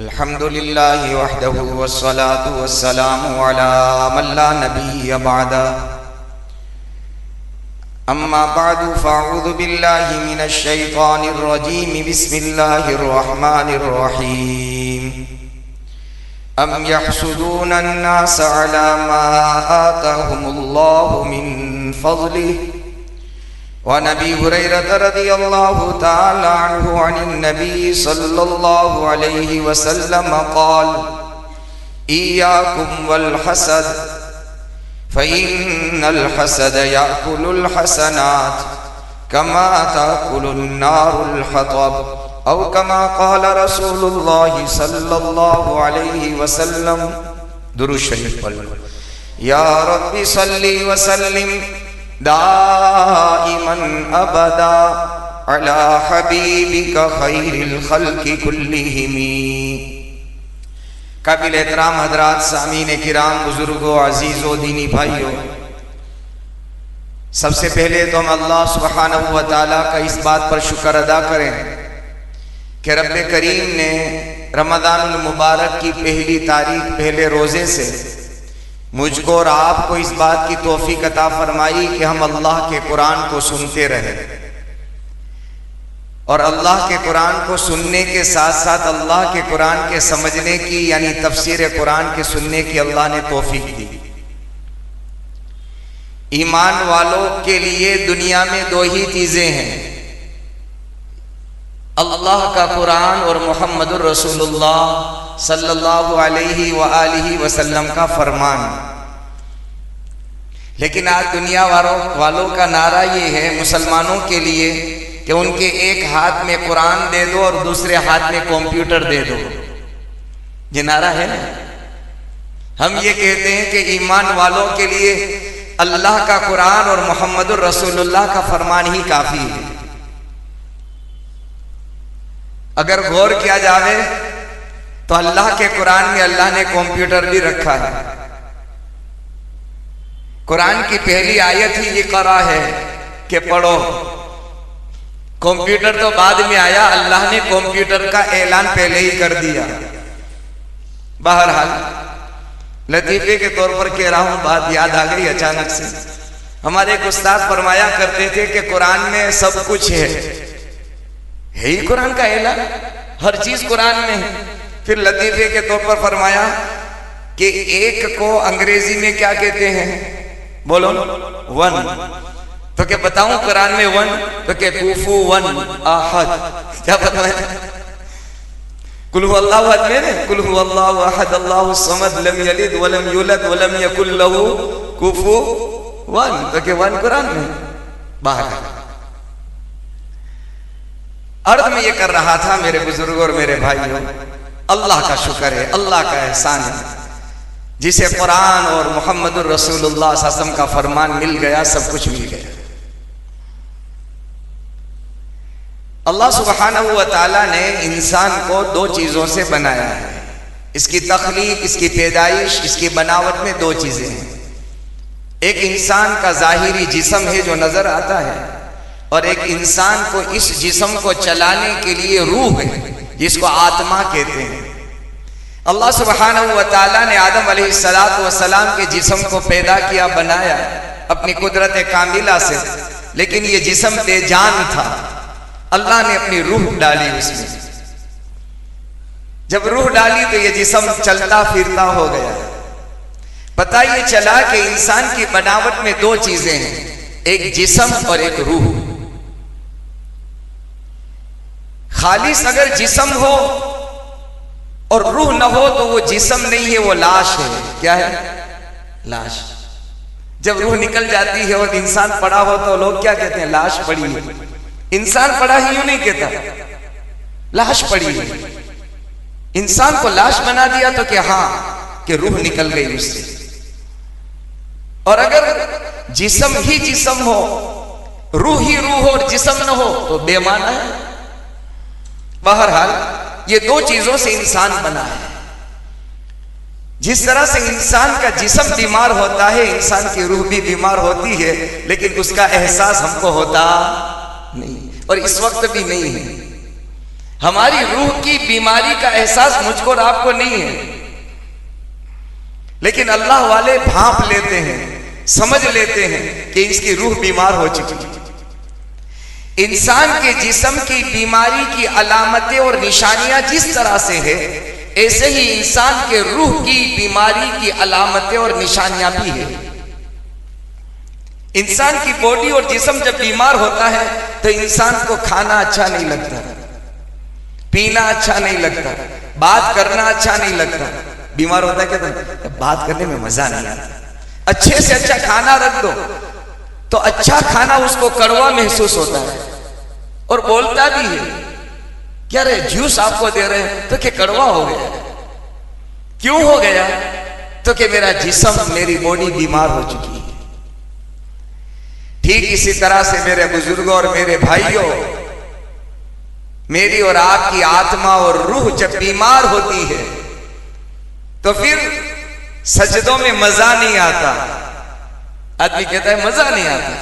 अल्हम्दुलिल्लाहि वहदहु वस्सलातु वस्सलामु अला मन ला नबिय्य बअदा अम्मा बअदु फ़अऊज़ु बिल्लाहि मिनश शैतानिर रजीम बिस्मिल्लाहिर रहमानिर रहीम अम यहसुदूना अन्नास अला मा आताहुमुल्लाहु मिन फ़ज़लिहि व नबी हुरैरा रज़ियल्लाहु ताला अन्हु अनिन नबी सल्लल्लाहु अलैहि वसल्लम क़ाल इय्याकुम वल हसद फ़इन्नल हसद याकुलुल हसनात कमा ताकुलुन नारुल हतब औ कमा क़ाल रसूलुल्लाहि सल्लल्लाहु अलैहि वसल्लम। दुरूद शरीफ पढ़। या रब्बि सल्ली व सल्लिम दाइमन अबदा अला हबीबिका खैरिल खल्क़ि कुल्लिहिमी। काबिल एहतराम हजरात, सामीन किराम, बुजुर्गों, अजीज़ों, दीनी भाइयों, सबसे पहले तो हम अल्लाह सुब्हानहू व तआला का इस बात पर शुक्र अदा करें कि रब्बे करीम ने रमज़ानुल मुबारक की पहली तारीख पहले रोज़े से मुझको और आपको इस बात की तौफीक अता फरमाई कि हम अल्लाह के कुरान को सुनते रहे और अल्लाह के कुरान को सुनने के साथ साथ अल्लाह के कुरान के समझने की यानी तफसीर कुरान के सुनने की अल्लाह ने तौफीक दी। ईमान वालों के लिए दुनिया में दो ही चीजें हैं, अल्लाह का कुरान और मुहम्मदुर रसूलुल्लाह सल्लल्लाहु अलैहि व आलिहि वसल्लम का फरमान। लेकिन आज दुनिया वालों का नारा ये है मुसलमानों के लिए कि उनके एक हाथ में कुरान दे दो और दूसरे हाथ में कंप्यूटर दे दो। ये नारा है ना। हम ये कहते हैं कि ईमान वालों के लिए अल्लाह का कुरान और मुहम्मदुर रसूलुल्लाह का फरमान ही काफी है। अगर गौर किया जावे तो अल्लाह के कुरान में अल्लाह ने कंप्यूटर भी रखा है। कुरान की पहली आयत ही इक़रा है कि पढ़ो। कंप्यूटर तो बाद में आया, अल्लाह ने कंप्यूटर का ऐलान पहले ही कर दिया। बहरहाल लतीफे के तौर पर कह रहा हूं, बात याद आ गई अचानक से। हमारे एक उस्ताद फरमाया करते थे कि कुरान में सब कुछ है ही कुरान का ऐलान, हर चीज कुरान में है। फिर लतीफे के तौर पर फरमाया कि एक को अंग्रेजी में क्या कहते हैं, बोलो वन। तो क्या बताऊं कुरान में वन, तो क्या कुफू वन अहद, क्या फरमाया? कुल हुवल्लाहु अहद में कुल हुवल्लाहु अहद अल्लाहु समद लम यलिद वलम यूलद वलम यकुल लहू कुफुवन, तो क्या वन कुरान में बाहर। अर्थ में ये कर रहा था मेरे बुजुर्गों और मेरे भाइयों, अल्लाह का शुक्र है, अल्लाह का एहसान है, जिसे कुरान और मुहम्मदुर रसूलुल्लाह सल्लल्लाहु अलैहि वसल्लम का फरमान मिल गया, सब कुछ मिल गया। अल्लाह सुब्हानहू व तआला ने इंसान को दो चीजों से बनाया है। इसकी तख्लीक, इसकी पैदाइश, इसकी बनावट में दो चीजें हैं। एक इंसान का जाहिरी जिस्म है जो नजर आता है, और एक इंसान को इस जिस्म को चलाने के लिए रूह है जिसको आत्मा कहते हैं। अल्लाह सुब्हानहू व तआला ने आदम अलैहिस्सलातु वस्सलाम के जिस्म को पैदा किया, बनाया अपनी कुदरत कामिला से, लेकिन ये जिस्म बेजान था। अल्लाह ने अपनी रूह डाली उसमें। जब रूह डाली तो ये जिस्म चलता फिरता हो गया। पता ये चला कि इंसान की बनावट में दो चीजें हैं, एक जिस्म और एक रूह। खालिस अगर जिस्म हो और रूह न हो तो वो जिस्म नहीं है, वो लाश है। क्या है? लाश। जब रूह निकल जाती है और इंसान पड़ा हो तो लोग क्या कहते हैं? लाश पड़ी है। इंसान पड़ा ही यूं नहीं कहता, लाश पड़ी है। इंसान को लाश बना दिया तो क्या? हाँ, कि रूह निकल गई उससे। और अगर जिस्म ही जिस्म हो, रूह ही रूह हो और जिस्म न हो तो बेमाना है। बहरहाल ये दो चीजों से इंसान बना है। जिस तरह से इंसान का जिस्म बीमार होता है, इंसान की रूह भी बीमार होती है, लेकिन उसका एहसास हमको होता नहीं। और इस वक्त भी नहीं है। हमारी रूह की बीमारी का एहसास मुझको और आपको नहीं है, लेकिन अल्लाह वाले भांप लेते हैं, समझ लेते हैं कि इसकी रूह बीमार हो चुकी है। इंसान के जिस्म की बीमारी की अलामतें और निशानियां जिस तरह से है, ऐसे ही इंसान के रूह की बीमारी की अलामतें और निशानियां भी है। इंसान की बॉडी और जिस्म जब बीमार होता है तो इंसान को खाना अच्छा नहीं लगता, पीना अच्छा नहीं लगता, बात करना अच्छा नहीं लगता। बीमार होता है क्या, बात करने में मजा नहीं आता। अच्छे से अच्छा खाना रख दो तो अच्छा खाना उसको कड़वा महसूस होता है और बोलता भी है, क्या रे जूस आपको दे रहे हैं तो क्या कड़वा हो गया। क्यों हो गया, तो कि मेरा जिस्म, मेरी बॉडी बीमार हो चुकी है। ठीक इसी तरह से मेरे बुजुर्गों और मेरे भाइयों, मेरी और आपकी आत्मा और रूह जब बीमार होती है तो फिर सजदों में मजा नहीं आता। आदमी कहता है मजा नहीं आता,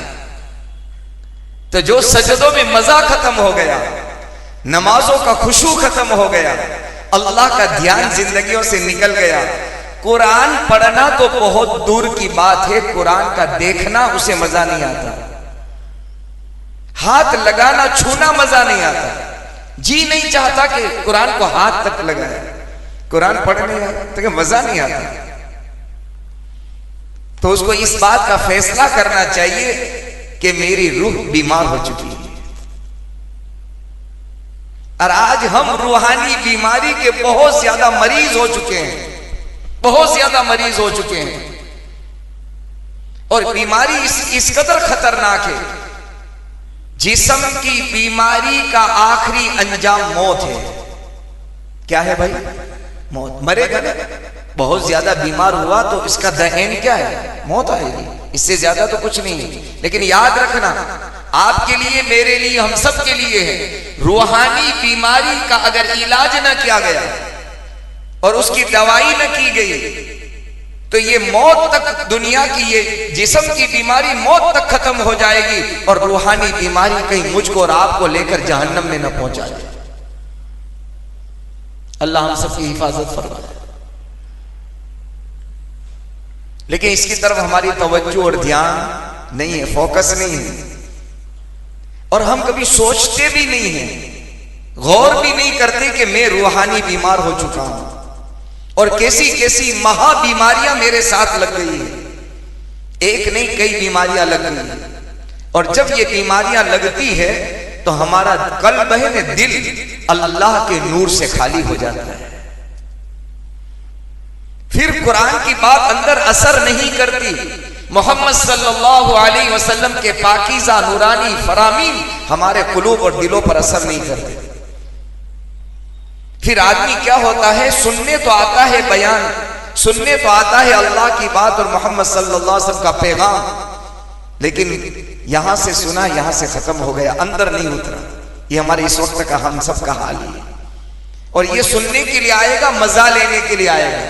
तो जो सजदों में मजा खत्म हो गया, नमाजों का खुशू खत्म हो गया, अल्लाह का ध्यान जिंदगियों से निकल गया। कुरान पढ़ना तो बहुत दूर की बात है, कुरान का देखना उसे मजा नहीं आता, हाथ लगाना छूना मजा नहीं आता। जी नहीं चाहता कि कुरान को हाथ तक लगाए, कुरान पढ़ने तो मजा नहीं आता। तो उसको इस बात का फैसला करना चाहिए कि मेरी रूह बीमार हो चुकी है। और आज हम रूहानी बीमारी के बहुत ज्यादा मरीज हो चुके हैं, बहुत ज्यादा मरीज हो चुके हैं। और बीमारी इस कदर खतरनाक है, जिस्म की बीमारी का आखिरी अंजाम मौत है। क्या है भाई, मौत, मरेगा ना। बहुत ज्यादा बीमार हुआ तो इसका द एंड क्या है, मौत आएगी, इससे ज्यादा तो कुछ नहीं है। लेकिन याद रखना, आपके लिए, मेरे लिए, हम सब के लिए है, रूहानी बीमारी का अगर इलाज न किया गया और उसकी दवाई न की गई तो ये मौत तक, दुनिया की ये जिस्म की बीमारी मौत तक खत्म हो जाएगी और रूहानी बीमारी कहीं मुझको और आपको लेकर जहन्नम में न पहुंचा जाए। अल्लाह हम सबकी हिफाजत फरमाए। लेकिन इसकी तरफ हमारी तवज्जो और ध्यान नहीं है, फोकस नहीं है, और हम कभी सोचते भी नहीं है, गौर भी नहीं करते कि मैं रूहानी बीमार हो चुका हूं और कैसी कैसी महा बीमारियां मेरे साथ लग गई है। एक नहीं, कई बीमारियां लग गई है। और जब ये बीमारियां लगती है तो हमारा कल्ब है न, दिल अल्लाह के नूर से खाली हो जाता है। फिर कुरान की बात अंदर असर नहीं करती, मोहम्मद सल्लल्लाहु अलैहि वसल्लम के पाकीज़ा नूरानी फरामीन हमारे कुलूब और दिलों पर असर नहीं करते। फिर आदमी क्या होता है, सुनने तो आता है बयान, सुनने तो आता है अल्लाह की बात और मोहम्मद सल्लल्लाहु अलैहि वसल्लम का पैगाम, लेकिन यहां से सुना, यहां से खत्म हो गया, अंदर नहीं उतरा। ये हमारे इस वक्त का, हम सब का हाल है। और ये सुनने के लिए आएगा, मजा लेने के लिए आएगा,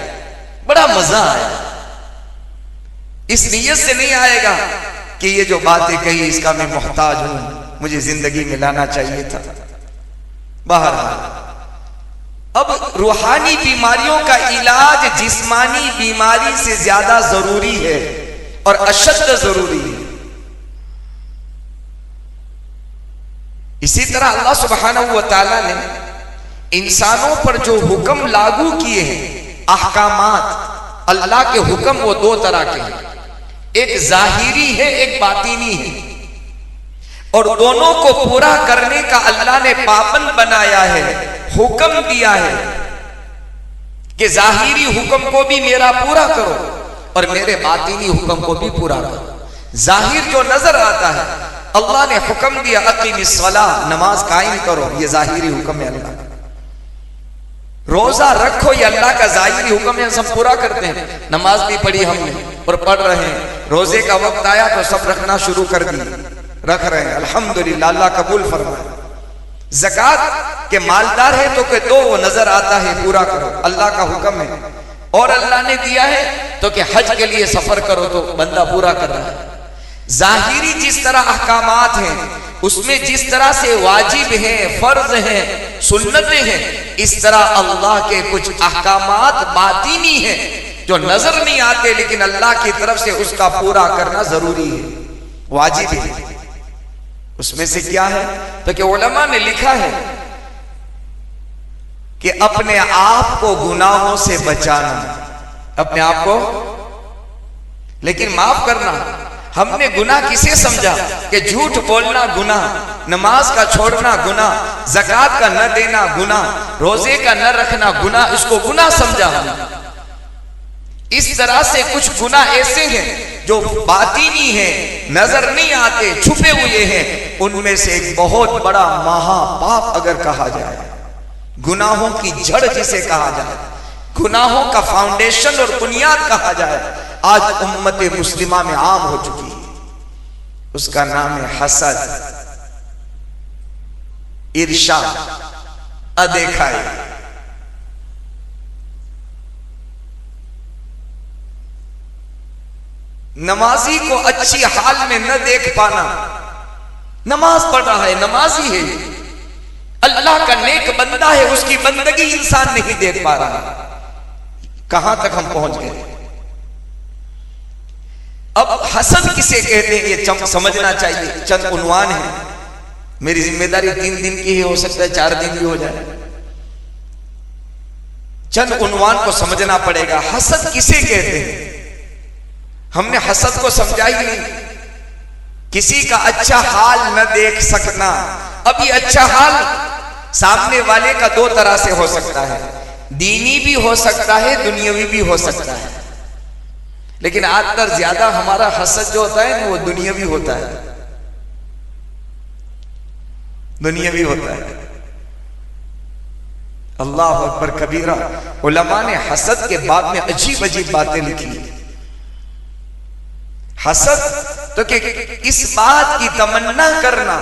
बड़ा मजा आया, इस नीयत से नहीं आएगा कि ये जो बातें कही इसका मैं मोहताज हूं, मुझे जिंदगी में लाना चाहिए था। बहरहाल, अब रूहानी बीमारियों का इलाज जिस्मानी बीमारी से ज्यादा जरूरी है और अशद्द जरूरी है। इसी तरह अल्लाह सुब्हानहू व तआला ने इंसानों पर जो हुक्म लागू किए हैं, अहकामात, अल्लाह के हुक्म वो दो तरह के हैं, एक जाहिरी है, एक बातीनी है, और दोनों को पूरा करने का अल्लाह ने पाबंद बनाया है, हुक्म दिया है कि जाहिरी हुक्म को भी मेरा पूरा करो और मेरे बातीनी हुक्म को भी पूरा करो। जाहिर जो नजर आता है, अल्लाह ने हुक्म दिया अक़ीमिस्सलाह, नमाज कायम करो, ये जाहिरी हुक्म है अल्लाह का। रोजा रखो, ये अल्लाह का जाहिरी हुक्म है, सब पूरा करते हैं। नमाज भी पढ़ी हमने और पढ़ रहे हैं, रोजे का वक्त आया तो सब रखना शुरू कर दी, रख रहे हैं, अल्हम्दुलिल्लाह, अल्लाह कबूल फरमाए। ज़कात के मालदार है तो के दो, वो नजर आता है, पूरा करो, अल्लाह का हुक्म है। और अल्लाह ने दिया है तो कि हज के लिए सफर करो, तो बंदा पूरा कर रहा है। जाहिरी जिस तरह अहकामात हैं, उसमें जिस तरह से वाजिब हैं, फर्ज हैं, सुन्नतें हैं, इस तरह अल्लाह के कुछ अहकामात बातिनी हैं जो नजर नहीं आते, लेकिन अल्लाह की तरफ से उसका पूरा करना जरूरी है, वाजिब है। उसमें से क्या है? तो कि उलमा ने लिखा है कि अपने आप को गुनाहों से बचाना, अपने आप को। लेकिन माफ करना, हमने गुनाह किसे समझा? कि झूठ बोलना गुनाह, नमाज का छोड़ना गुनाह, ज़कात का न देना गुनाह, रोजे का न रखना गुनाह, इसको गुनाह समझा हमने। इस तरह से कुछ गुनाह ऐसे हैं जो बातिनी हैं, नजर नहीं आते, छुपे हुए हैं। उनमें से एक बहुत बड़ा महापाप अगर कहा जाए, गुनाहों की जड़ जिसे कहा जाए, गुनाहों का फाउंडेशन और बुनियाद कहा जाए, आज उम्मत मुस्लिमा में आम हो चुकी है। उसका नाम है हसद, ईर्ष्या, अदेखाई। नमाजी को अच्छी हाल में न देख पाना, नमाज पढ़ रहा है, नमाजी है, अल्लाह का नेक बंदा है, उसकी बंदगी इंसान नहीं देख पा रहा। कहां तक हम पहुंच गए? अब हसद किसे कहते हैं ये समझना चाहिए। चंद उन्वान है, मेरी जिम्मेदारी 3 दिन की ही हो सकता है, 4 दिन भी हो जाए। चंद उन्वान को समझना पड़ेगा। हसद किसे कहते हैं? हमने हसद को समझा ही नहीं। किसी का अच्छा हाल न देख सकना। अब ये अच्छा हाल सामने वाले का 2 तरह से हो सकता है, दीनी भी हो सकता है, दुनियावी भी हो सकता है। लेकिन आजकल ज्यादा हमारा हसद जो होता है ना, वो दुनियावी होता है, दुनियावी होता है। अल्लाह अकबर कबीरा। उलमा ने हसद के बाद में अजीब अजीब बातें लिखी। हसद तो कि इस बात की तमन्ना करना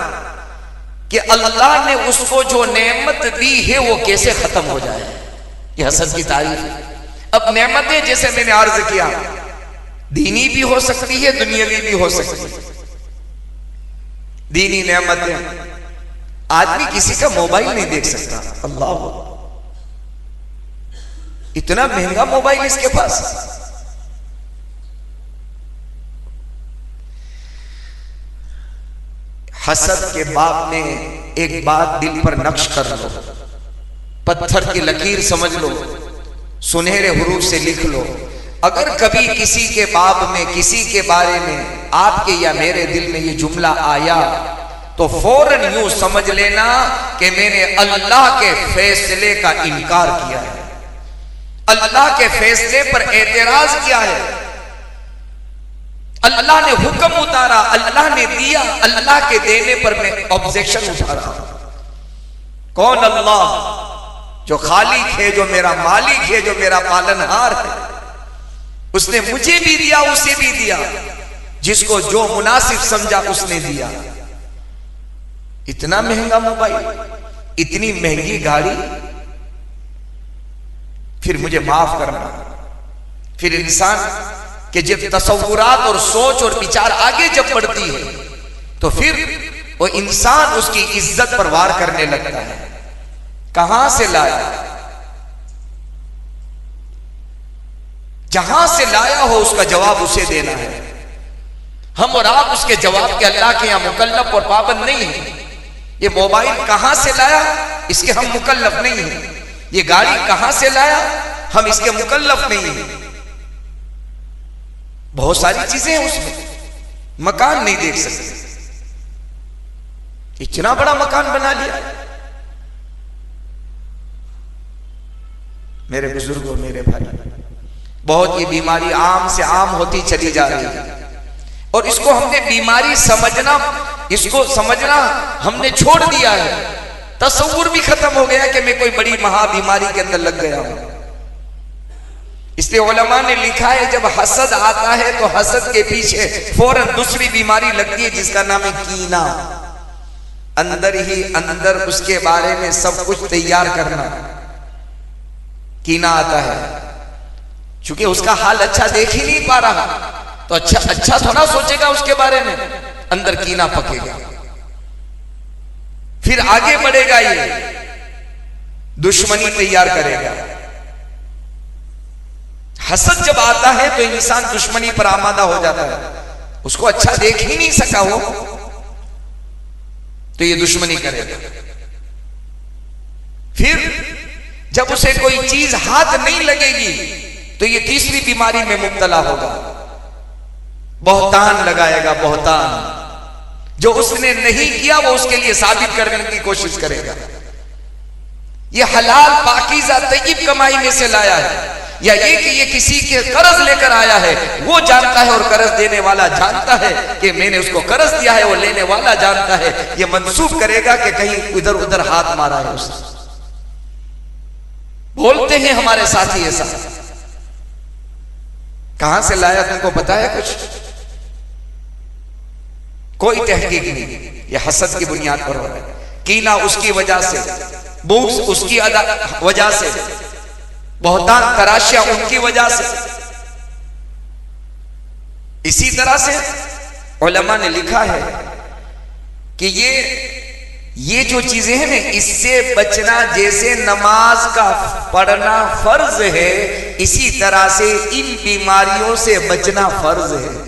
कि अल्लाह ने उसको जो नेमत दी है वो कैसे खत्म हो जाए, ये हसद की तारीफ है। अब नेमतें जैसे मैंने अर्ज किया, दीनी भी हो सकती है, दुनियावी भी हो सकती है। दीनी नेमतें, आदमी किसी का मोबाइल नहीं देख सकता। अल्लाह, इतना महंगा मोबाइल इसके पास। हसद के बाप ने एक बात दिल पर नक्श कर लो, पत्थर की लकीर समझ लो, सुनहरे हुरूफ से लिख लो। अगर कभी किसी के बाप में, किसी के बारे में आपके या मेरे दिल में ये जुमला आया, तो फौरन यूं समझ लेना कि मैंने अल्लाह के फैसले का इनकार किया है, अल्लाह के फैसले पर एतराज किया है। अल्लाह ने हुक्म उतारा, अल्लाह ने दिया, अल्लाह के देने पर मैं ऑब्जेक्शन उठा रहा हूं। कौन? अल्लाह, जो खालिक है, जो मेरा मालिक है, जो मेरा पालनहार है। उसने मुझे भी दिया, उसे भी दिया, जिसको जो मुनासिब समझा उसने दिया। इतना महंगा मोबाइल, इतनी महंगी गाड़ी, फिर मुझे माफ करना। फिर इंसान कि जब तसव्वुरात और सोच और विचार आगे जब बढ़ती है, तो फिर वो इंसान उसकी इज्जत पर वार करने लगता है। कहां से लाया? जहां से लाया हो उसका जवाब उसे देना है। हम और आप उसके जवाब के अल्लाह के यहां मुकल्लफ और पाबंद नहीं है। ये मोबाइल कहां से लाया, इसके हम मुकल्लफ नहीं है। ये गाड़ी कहां से लाया, हम इसके मुकल्लफ नहीं है। बहुत सारी चीजें हैं उसमें। मकान नहीं देख सकते, इतना बड़ा मकान बना लिया। मेरे बुजुर्गों, मेरे भाई, बहुत ये बीमारी आम से आम होती चली जा रही है, और इसको हमने बीमारी समझना, इसको समझना हमने छोड़ दिया है। तसव्वुर भी खत्म हो गया कि मैं कोई बड़ी महा बीमारी के अंदर लग गया हूं। इसलिए उलमा ने लिखा है, जब हसद आता है तो हसद के पीछे फौरन दूसरी बीमारी लगती है जिसका नाम है कीना। अंदर ही अंदर उसके बारे में सब कुछ तैयार करना, कीना आता है। चूंकि उसका हाल अच्छा देख ही नहीं पा रहा, तो अच्छा थोड़ा सोचेगा उसके बारे में, अंदर कीना पकेगा। फिर आगे बढ़ेगा, ये दुश्मनी तैयार करेगा। हसद जब आता है तो इंसान दुश्मनी पर आमादा हो जाता है, उसको अच्छा देख ही नहीं सका वो, तो ये दुश्मनी करेगा। फिर जब उसे कोई चीज हाथ नहीं लगेगी तो ये तीसरी बीमारी में मुब्तला होगा, बहुतान लगाएगा। बहुतान जो उसने नहीं किया वो उसके लिए साबित करने की कोशिश करेगा। ये हलाल पाकीज़ा तय्यब कमाई में से लाया है, या ये कि ये किसी के कर्ज लेकर आया है, वो जानता है और कर्ज देने वाला जानता है कि मैंने उसको कर्ज दिया है, वो लेने वाला जानता है। ये मंसूब करेगा कि कहीं इधर उधर हाथ मारा है उसने। बोलते हैं हमारे साथी ऐसा। कहां से लाया तुमको पता है कुछ? कोई तहकीक नहीं, ये हसद की बुनियाद पर हो रहा है। कीना उसकी वजह से, बुग़्ज़ उसकी वजह से, बहुतान तराशियां उनकी वजह से। इसी तरह से उलमा ने लिखा है कि ये जो चीजें हैं ना, इससे बचना जैसे नमाज का पढ़ना फर्ज है, इसी तरह से इन बीमारियों से बचना फर्ज है।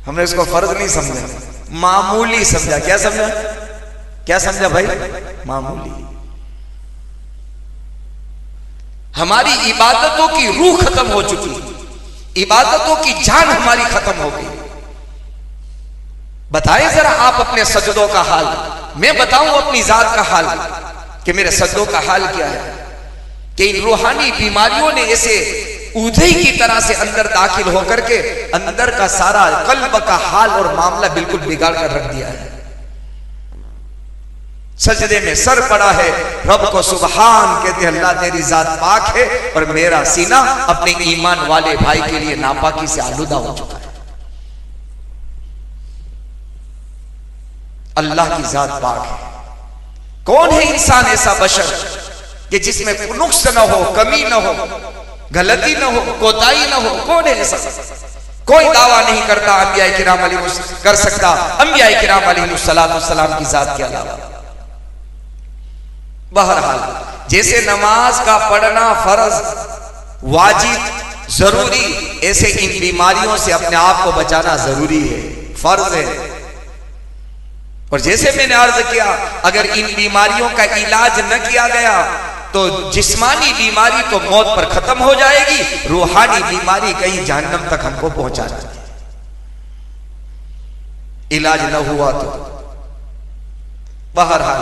हमने इसको फर्ज नहीं समझा, मामूली समझा। क्या समझा? क्या समझा भाई? मामूली। हमारी इबादतों की रूह खत्म हो चुकी, इबादतों की जान हमारी खत्म हो गई। बताएं जरा आप अपने सजदों का हाल, मैं बताऊं अपनी जात का हाल कि मेरे सजदों का हाल क्या है। कि इन रूहानी बीमारियों ने ऐसे ऊधई की तरह से अंदर दाखिल होकर के अंदर का सारा कल्ब का हाल और मामला बिल्कुल बिगाड़ कर रख दिया है। सजदे में सर पड़ा है, रब को सुबहान कहते हैं, अल्लाह तेरी जात पाक है और मेरा सीना अपने ईमान वाले भाई के लिए नापाकी से आलूदा हो चुका है। अल्लाह की जात पाक है। कौन है इंसान ऐसा बशर कि जिसमें नुक्स न हो, कमी न हो, गलती न हो, कोताही न हो? कौन है ऐसा? कोई दावा नहीं करता अंबिया किराम अलैहिमुस्सलाम कर सकता अंबिया किराम अलैहिमुस्सलाम की जात के अलावा। बहरहाल, जैसे नमाज का पढ़ना फर्ज, वाजिब, जरूरी, ऐसे इन बीमारियों से अपने आप को बचाना जरूरी है, फर्ज है। और जैसे मैंने अर्ज किया, अगर इन बीमारियों का इलाज न किया गया तो जिस्मानी बीमारी तो मौत पर खत्म हो जाएगी, रूहानी बीमारी कहीं जहन्नम तक हमको पहुंचा जाती है। इलाज न हुआ तो बहरहाल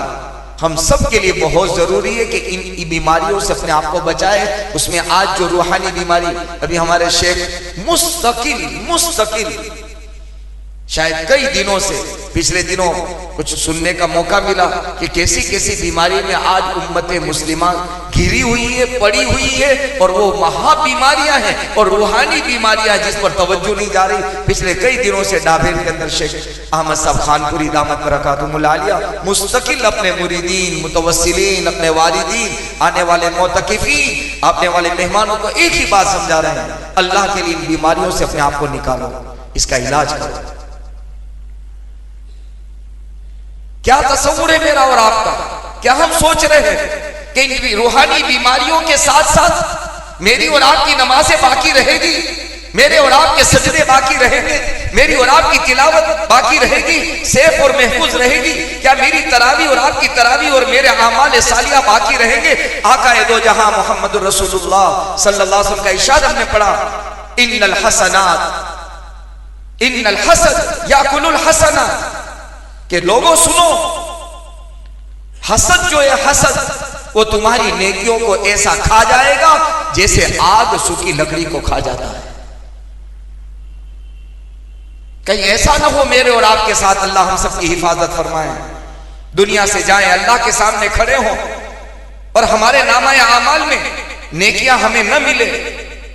हम सब के लिए बहुत जरूरी है कि इन बीमारियों से अपने आप को बचाए। उसमें आज जो रूहानी बीमारी, अभी हमारे शेख मुस्तकिल शायद कई दिनों से, पिछले दिनों कुछ सुनने का मौका मिला कि कैसी कैसी बीमारी में आज उम्मत मुस्लिमा घिरी हुई है, पड़ी हुई है, और वो महा बीमारियां हैं और रूहानी बीमारियां जिस पर तवज्जो नहीं जा रही। पिछले कई दिनों से डाबेर के अंदर शेख अहमद साहब खानपुरी दामत बरकातुहुल आलिया मुस्तकिल अपने मुरीदीन, मुतवस्सिलीन, अपने वालिदीन, आने वाले मोतकिफीन, आने वाले मेहमानों को एक ही बात समझा रहे हैं, अल्लाह के लिए इन बीमारियों से अपने आप को निकालो, इसका इलाज करो। क्या तस्वुर है मेरा और आपका? क्या हम सोच रहे हैं कि इन रूहानी बीमारियों के साथ साथ मेरी और आपकी नमाजें बाकी रहेगी, मेरे और आपके सजदे बाकी रहेंगे, मेरी और आपकी तिलावत बाकी रहेगी, सेफ और महफूज रहेगी? क्या मेरी तरावी और आपकी तरावी और मेरे आमाल सालिया बाकी रहेंगे? आका दो जहां मोहम्मद रसूलुल्लाह सल्लल्लाहु अलैहि वसल्लम का इरशाद हमने पढ़ा, इन्नल हसनात इन्नल हसद याकुलुल हसनात, कि लोगों सुनो, हसद जो है, हसद वो तुम्हारी नेकियों को ऐसा खा जाएगा जैसे आग सूखी लकड़ी को खा जाता है। कहीं ऐसा ना हो मेरे और आपके साथ, अल्लाह हम सबकी हिफाजत फरमाए, दुनिया से जाएं, अल्लाह के सामने खड़े हों और हमारे नामाए आमाल में नेकियां हमें न मिले,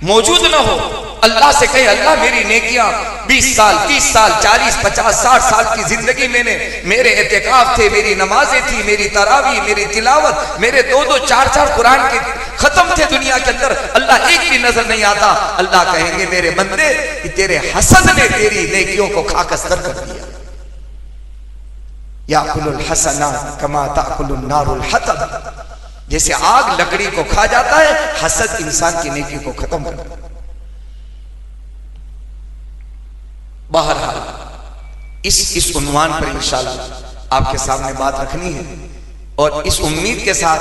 मौजूद न हो। अल्लाह से कहे, अल्लाह मेरी नेकियां 20 साल 30 साल 40 50 60 साल की जिंदगी में मेरे एतिकाफ थे, मेरी नमाजें थी, मेरी तरावी, मेरी तिलावत, मेरे 2-2 4-4 कुरान के खत्म थे दुनिया के अंदर, अल्लाह एक भी नजर नहीं आता। अल्लाह कहेंगे मेरे बंदे कि तेरे हसद ने तेरी नेकियों को खाकस्तर कर दिया। याकुलुल हसनात कमा ताकुलुन नारुल हतब, जैसे आग लकड़ी को खा जाता है, हसद इंसान की नेकी को खत्म कर देता है। बहरहाल इस उन्वान पर इंशाअल्लाह आपके सामने बात रखनी है, और इस उम्मीद के साथ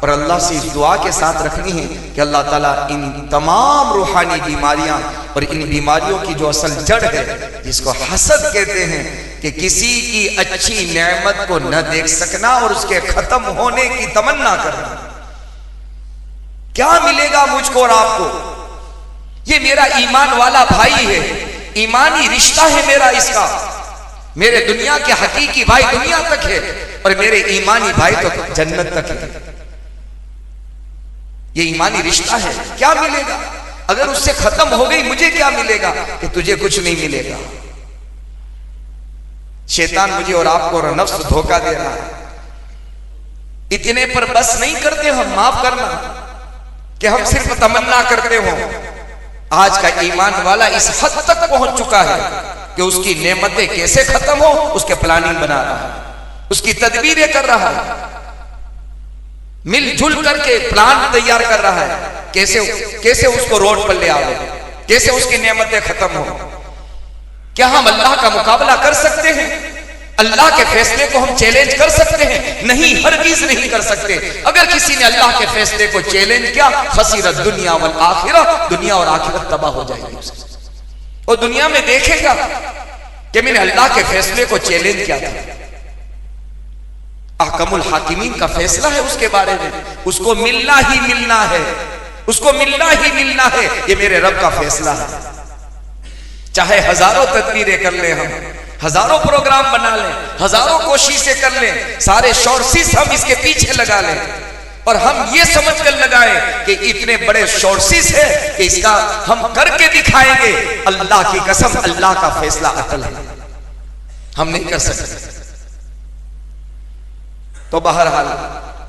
और अल्लाह से इस दुआ के साथ रखनी है कि अल्लाह ताला इन तमाम रूहानी बीमारियां और इन बीमारियों की जो असल जड़ है, जिसको हसद कहते हैं, कि किसी की अच्छी नेमत को न देख सकना और उसके खत्म होने की तमन्ना करना। क्या मिलेगा मुझको और आपको? ये मेरा ईमान वाला भाई है, ईमानी रिश्ता है मेरा इसका, मेरे दुनिया के हकीकी भाई दुनिया तक है और मेरे ईमानी भाई तो जन्नत तक है। ये ईमानी रिश्ता है। क्या मिलेगा? अगर उससे खत्म हो गई मुझे क्या मिलेगा? कि तुझे कुछ नहीं मिलेगा। शैतान मुझे और आपको और नफ्स धोखा दे रहा है। इतने पर बस नहीं करते हम, माफ करना कि हम सिर्फ तमन्ना करते हो। आज का ईमान वाला इस हद तक पहुंच चुका है कि उसकी नेमतें कैसे खत्म हो उसके प्लानिंग बना रहा है, उसकी तदबीरें कर रहा है, मिलजुल करके प्लान तैयार कर रहा है, कैसे उसको रोड पर ले आवे, कैसे उसकी नेमतें खत्म हो। क्या हम अल्लाह का मुकाबला कर सकते हैं? अल्लाह के फैसले को हम चैलेंज कर सकते हैं? नहीं, हरगिज़ नहीं कर सकते। अगर किसी ने अल्लाह के फैसले को चैलेंज किया, खसीरत दुनिया वल आखिरह, दुनिया और आखिरत तबाह हो जाएगी उसकी। और दुनिया में देखेगा कि मैंने अल्लाह के फैसले को चैलेंज किया था। अहकमुल हाकिमीन का फैसला है उसके बारे में, उसको मिलना ही मिलना है, उसको मिलना ही मिलना है। ये मेरे रब का फैसला है। चाहे हजारों तदबीरें कर ले, हम हजारों प्रोग्राम बना लें, हजारों कोशिशें कर लें, सारे सोर्सेस हम इसके पीछे लगा लें, और हम ये समझ कर लगाएं कि इतने बड़े सोर्सेस है कि इसका हम करके दिखाएंगे। अल्लाह की कसम, अल्लाह का फैसला अटल है, हम नहीं कर सकते। तो बहरहाल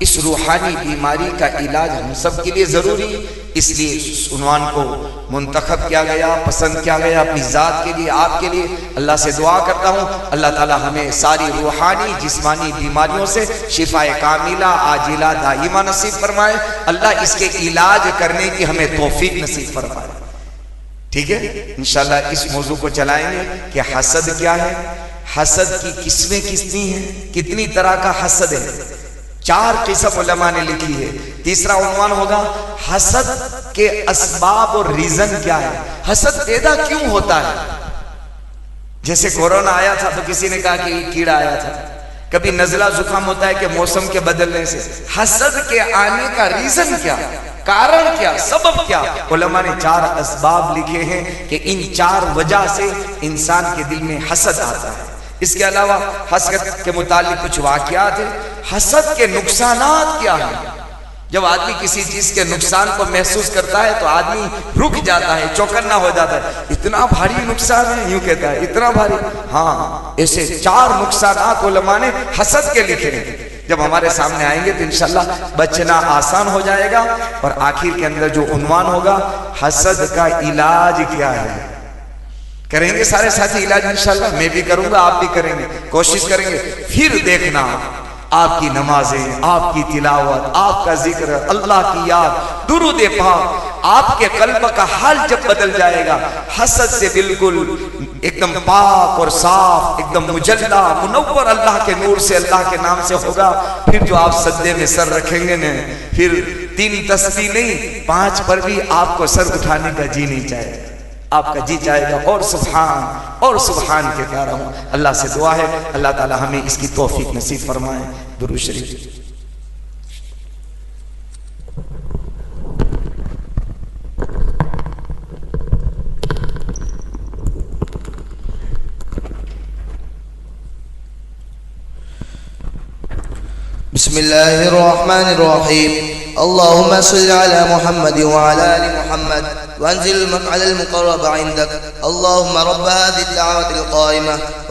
इस रूहानी बीमारी का इलाज हम सब के लिए जरूरी, इसलिए इस उन्वान को मुंतखब किया गया, पसंद किया गया अपनी ज़ात के लिए, आपके लिए। अल्लाह से दुआ करता हूँ अल्लाह ताला हमें सारी रूहानी जिस्मानी बीमारियों से शिफाए कामिला आजिला दाइमा नसीब फरमाए। अल्लाह इसके इलाज करने की हमें तौफीक नसीब फरमाए। ठीक है, इंशाल्लाह इस मौजू को चलाएंगे कि हसद क्या है, हसद की किस्में कितनी है, कितनी तरह का हसद है। 4 किस्म उलमा ने लिखी है। तीसरा उन्वान होगा हसद के असबाब और रीजन क्या है, हसद पैदा क्यों होता है। जैसे कोरोना आया था तो किसी ने कहा कि कीड़ा आया था, कभी नजला जुकाम होता है कि मौसम के बदलने से। हसद के आने का रीजन क्या, कारण क्या, सबब क्या? उलमा ने 4 असबाब लिखे हैं कि इन 4 वजह से इंसान के दिल में हसद आता है। इसके अलावा हसद के मुतालिक कुछ वाकयात है। हसद के नुकसानात क्या है? जब आदमी किसी चीज के नुकसान को महसूस करता है तो आदमी रुक जाता है, चौकन्ना हो जाता है। इतना भारी नुकसान है, यूं कहता है, इतना भारी। हाँ, ऐसे 4 नुकसानात उलमा ने हसद के लिखे हैं। जब हमारे सामने आएंगे तो इंशाल्लाह बचना आसान हो जाएगा। और आखिर के अंदर जो उन्वान होगा हसद का इलाज क्या है, करेंगे सारे साथी इलाज इंशाल्लाह। मैं भी करूंगा, आप भी करेंगे, कोशिश करेंगे। फिर देखना आपकी नमाजें, आपकी तिलावत, आपका जिक्र, अल्लाह की याद, दुरूद पाक, आपके कल्ब का हाल जब बदल जाएगा, हसद से बिल्कुल एकदम पाक और साफ, एकदम मुजल्ला मुनव्वर अल्लाह के नूर से, अल्लाह के नाम से होगा। फिर जो आप सजदे में सर रखेंगे न, फिर 3 तस्बीह नहीं 5 पर भी आपको सर उठाने का जी नहीं चाहेगा, आपका जी चाहेगा और सुभान कहता रहूं। अल्लाह से दुआ है अल्लाह ताला हमें इसकी तौफीक नसीब फरमाए। दुरूद शरीफ। बिस्मिल्लाहिर्रहमानिर्रहीम। अल्लाहुम्मा सल्लि अला मुहम्मद व अला आलि मुहम्मद वंजिल मक़अदल मुक़र्रब इंदक। अल्लाहुम्मा रब्ब हाज़िहि अद-दअवतिल क़ाइमा